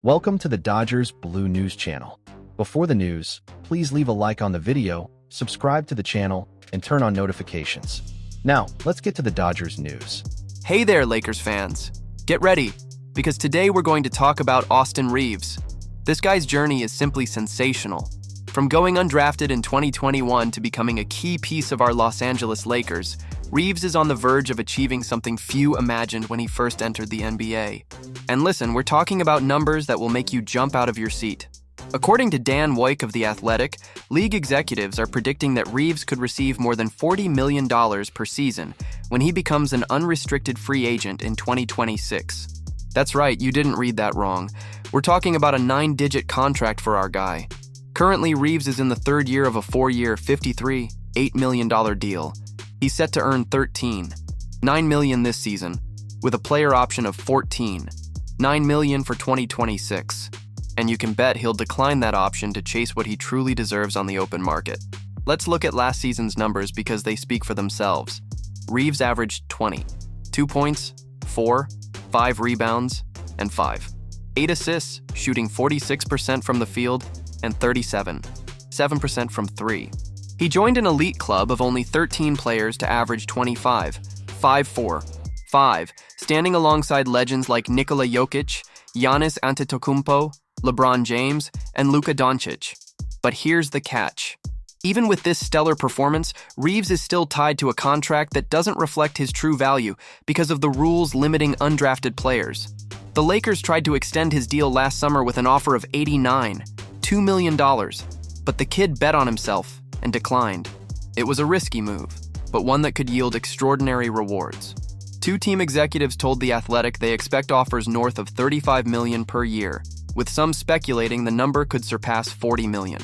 Welcome to the Dodgers Blue News channel. Before the news, please leave a like on the video, subscribe to the channel, and turn on notifications. Now, let's get to the Dodgers news. Hey there, Lakers fans. Get ready, because today we're going to talk about Austin Reaves. This guy's journey is simply sensational. From going undrafted in 2021 to becoming a key piece of our Los Angeles Lakers, Reaves is on the verge of achieving something few imagined when he first entered the NBA. And listen, we're talking about numbers that will make you jump out of your seat. According to Dan Woik of The Athletic, league executives are predicting that Reaves could receive more than $40 million per season when he becomes an unrestricted free agent in 2026. That's right, you didn't read that wrong. We're talking about a 9-digit contract for our guy. Currently, Reaves is in the third year of a 4-year, $8 million deal. He's set to earn $9 million this season, with a player option of $9 million for 2026. And you can bet he'll decline that option to chase what he truly deserves on the open market. Let's look at last season's numbers because they speak for themselves. Reaves averaged 2 points, 4, 5 rebounds, and 8 assists, shooting 46% from the field and 7% from 3. He joined an elite club of only 13 players to average 25, 5, standing alongside legends like Nikola Jokic, Giannis Antetokounmpo, LeBron James, and Luka Doncic. But here's the catch. Even with this stellar performance, Reaves is still tied to a contract that doesn't reflect his true value because of the rules limiting undrafted players. The Lakers tried to extend his deal last summer with an offer of $2 million, but the kid bet on himself and declined. It was a risky move, but one that could yield extraordinary rewards. Two team executives told The Athletic they expect offers north of $35 million per year, with some speculating the number could surpass $40 million.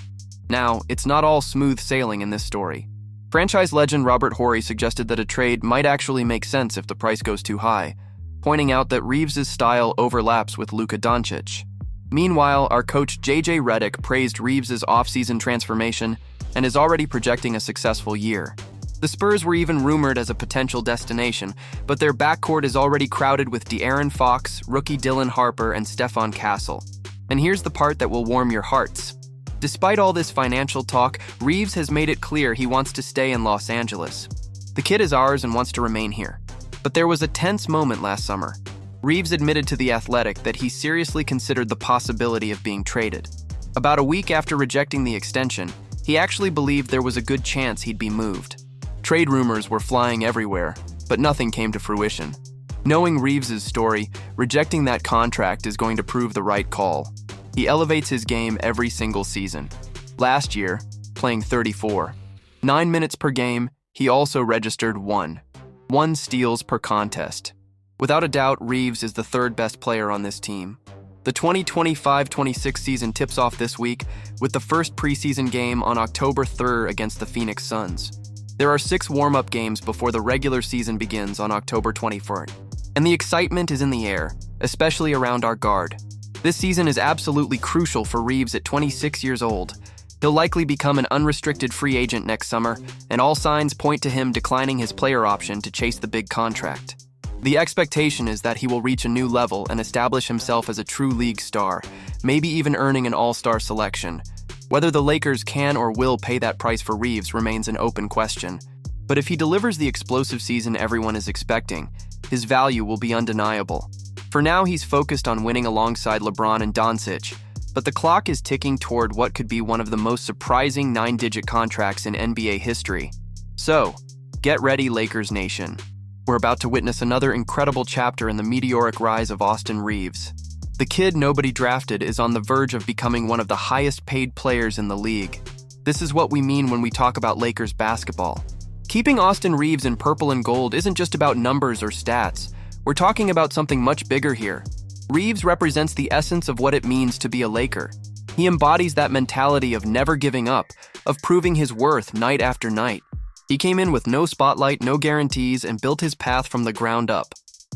Now, it's not all smooth sailing in this story. Franchise legend Robert Horry suggested that a trade might actually make sense if the price goes too high, pointing out that Reaves' style overlaps with Luka Doncic. Meanwhile, our coach JJ Redick praised Reaves' offseason transformation and is already projecting a successful year. The Spurs were even rumored as a potential destination, but their backcourt is already crowded with De'Aaron Fox, rookie Dylan Harper, and Stephon Castle. And here's the part that will warm your hearts. Despite all this financial talk, Reaves has made it clear he wants to stay in Los Angeles. The kid is ours and wants to remain here. But there was a tense moment last summer. Reaves admitted to The Athletic that he seriously considered the possibility of being traded. About a week after rejecting the extension, he actually believed there was a good chance he'd be moved. Trade rumors were flying everywhere, but nothing came to fruition. Knowing Reaves' story, rejecting that contract is going to prove the right call. He elevates his game every single season. Last year, playing 9 minutes per game, he also registered 1 steals per contest. Without a doubt, Reaves is the third best player on this team. The 2025-26 season tips off this week with the first preseason game on October 3rd against the Phoenix Suns. There are 6 warm-up games before the regular season begins on October 24th. And the excitement is in the air, especially around our guard. This season is absolutely crucial for Reaves at 26 years old. He'll likely become an unrestricted free agent next summer, and all signs point to him declining his player option to chase the big contract. The expectation is that he will reach a new level and establish himself as a true league star, maybe even earning an all-star selection. Whether the Lakers can or will pay that price for Reaves remains an open question. But if he delivers the explosive season everyone is expecting, his value will be undeniable. For now, he's focused on winning alongside LeBron and Doncic, but the clock is ticking toward what could be one of the most surprising 9-digit contracts in NBA history. So, get ready, Lakers Nation. We're about to witness another incredible chapter in the meteoric rise of Austin Reaves. The kid nobody drafted is on the verge of becoming one of the highest-paid players in the league. This is what we mean when we talk about Lakers basketball. Keeping Austin Reaves in purple and gold isn't just about numbers or stats. We're talking about something much bigger here. Reaves represents the essence of what it means to be a Laker. He embodies that mentality of never giving up, of proving his worth night after night. He came in with no spotlight, no guarantees, and built his path from the ground up.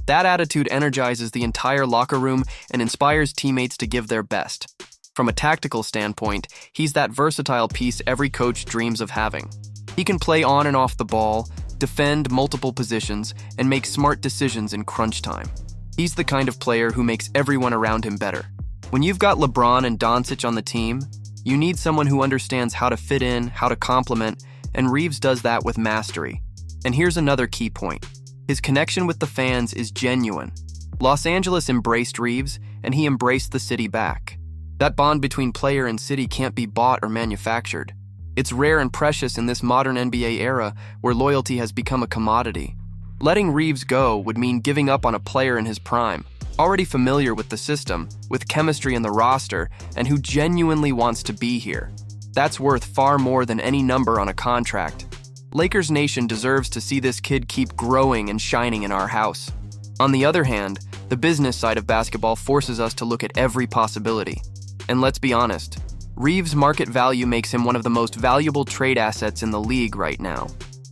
That attitude energizes the entire locker room and inspires teammates to give their best. From a tactical standpoint, he's that versatile piece every coach dreams of having. He can play on and off the ball, defend multiple positions, and make smart decisions in crunch time. He's the kind of player who makes everyone around him better. When you've got LeBron and Doncic on the team, you need someone who understands how to fit in, how to complement, and Reeves does that with mastery. And here's another key point. His connection with the fans is genuine. Los Angeles embraced Reeves, and he embraced the city back. That bond between player and city can't be bought or manufactured. It's rare and precious in this modern NBA era where loyalty has become a commodity. Letting Reeves go would mean giving up on a player in his prime, already familiar with the system, with chemistry in the roster, and who genuinely wants to be here. That's worth far more than any number on a contract. Lakers Nation deserves to see this kid keep growing and shining in our house. On the other hand, the business side of basketball forces us to look at every possibility. And let's be honest, Reeves' market value makes him one of the most valuable trade assets in the league right now.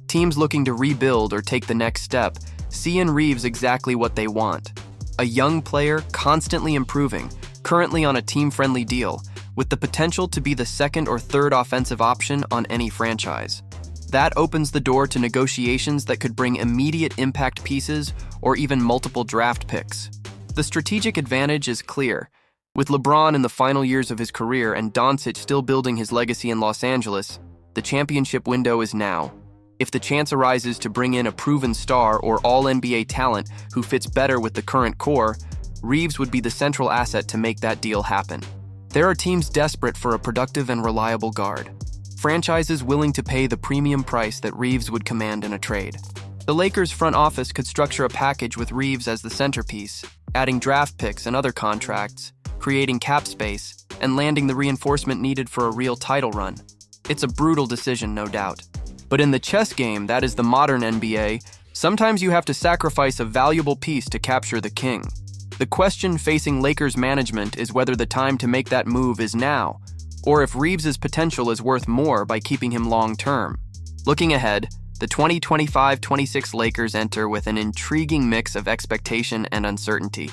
Teams looking to rebuild or take the next step see in Reeves exactly what they want. A young player constantly improving, currently on a team-friendly deal, with the potential to be the second or third offensive option on any franchise. That opens the door to negotiations that could bring immediate impact pieces or even multiple draft picks. The strategic advantage is clear. With LeBron in the final years of his career and Doncic still building his legacy in Los Angeles, the championship window is now. If the chance arises to bring in a proven star or all-NBA talent who fits better with the current core, Reeves would be the central asset to make that deal happen. There are teams desperate for a productive and reliable guard. Franchises willing to pay the premium price that Reeves would command in a trade. The Lakers front office could structure a package with Reeves as the centerpiece, adding draft picks and other contracts, creating cap space, and landing the reinforcement needed for a real title run. It's a brutal decision, no doubt. But in the chess game that is the modern NBA, sometimes you have to sacrifice a valuable piece to capture the king. The question facing Lakers management is whether the time to make that move is now, or if Reeves' potential is worth more by keeping him long-term. Looking ahead, the 2025-26 Lakers enter with an intriguing mix of expectation and uncertainty.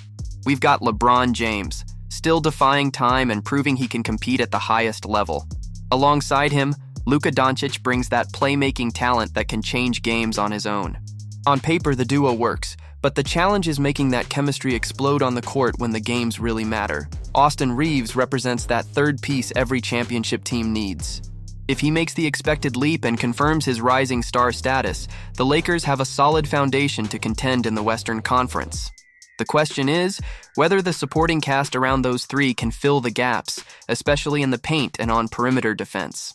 We've got LeBron James, still defying time and proving he can compete at the highest level. Alongside him, Luka Doncic brings that playmaking talent that can change games on his own. On paper, the duo works, but the challenge is making that chemistry explode on the court when the games really matter. Austin Reeves represents that third piece every championship team needs. If he makes the expected leap and confirms his rising star status, the Lakers have a solid foundation to contend in the Western Conference. The question is whether the supporting cast around those three can fill the gaps, especially in the paint and on perimeter defense.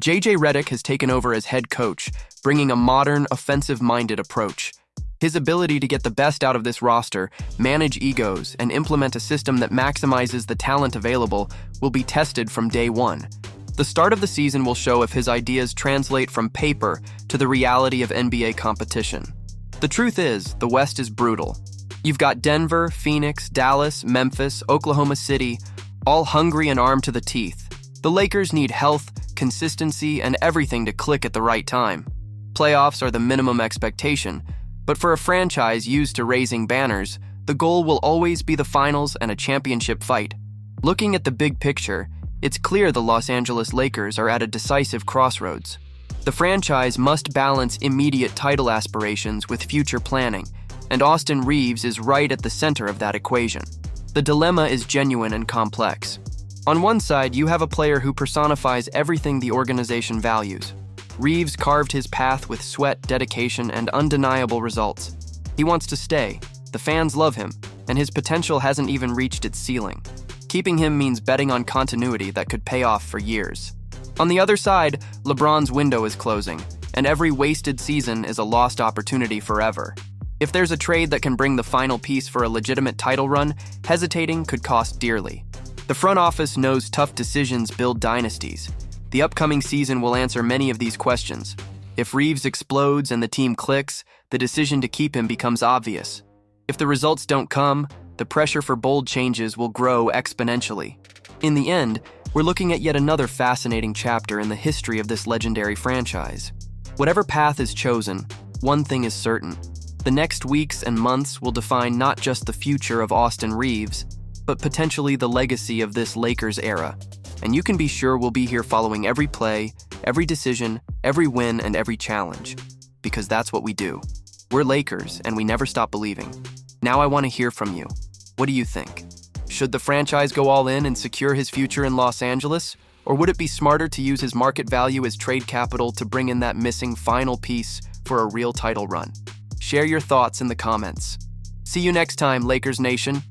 JJ Redick has taken over as head coach, bringing a modern, offensive-minded approach. His ability to get the best out of this roster, manage egos, and implement a system that maximizes the talent available will be tested from day one. The start of the season will show if his ideas translate from paper to the reality of NBA competition. The truth is, the West is brutal. You've got Denver, Phoenix, Dallas, Memphis, Oklahoma City, all hungry and armed to the teeth. The Lakers need health, consistency, and everything to click at the right time. Playoffs are the minimum expectation, but for a franchise used to raising banners, the goal will always be the finals and a championship fight. Looking at the big picture, it's clear the Los Angeles Lakers are at a decisive crossroads. The franchise must balance immediate title aspirations with future planning, and Austin Reeves is right at the center of that equation. The dilemma is genuine and complex. On one side, you have a player who personifies everything the organization values. Reeves carved his path with sweat, dedication, and undeniable results. He wants to stay, the fans love him, and his potential hasn't even reached its ceiling. Keeping him means betting on continuity that could pay off for years. On the other side, LeBron's window is closing, and every wasted season is a lost opportunity forever. If there's a trade that can bring the final piece for a legitimate title run, hesitating could cost dearly. The front office knows tough decisions build dynasties. The upcoming season will answer many of these questions. If Reeves explodes and the team clicks, the decision to keep him becomes obvious. If the results don't come, the pressure for bold changes will grow exponentially. In the end, we're looking at yet another fascinating chapter in the history of this legendary franchise. Whatever path is chosen, one thing is certain. The next weeks and months will define not just the future of Austin Reeves, but potentially the legacy of this Lakers era. And you can be sure we'll be here following every play, every decision, every win, and every challenge. Because that's what we do. We're Lakers, and we never stop believing. Now I want to hear from you. What do you think? Should the franchise go all in and secure his future in Los Angeles? Or would it be smarter to use his market value as trade capital to bring in that missing final piece for a real title run? Share your thoughts in the comments. See you next time, Lakers Nation.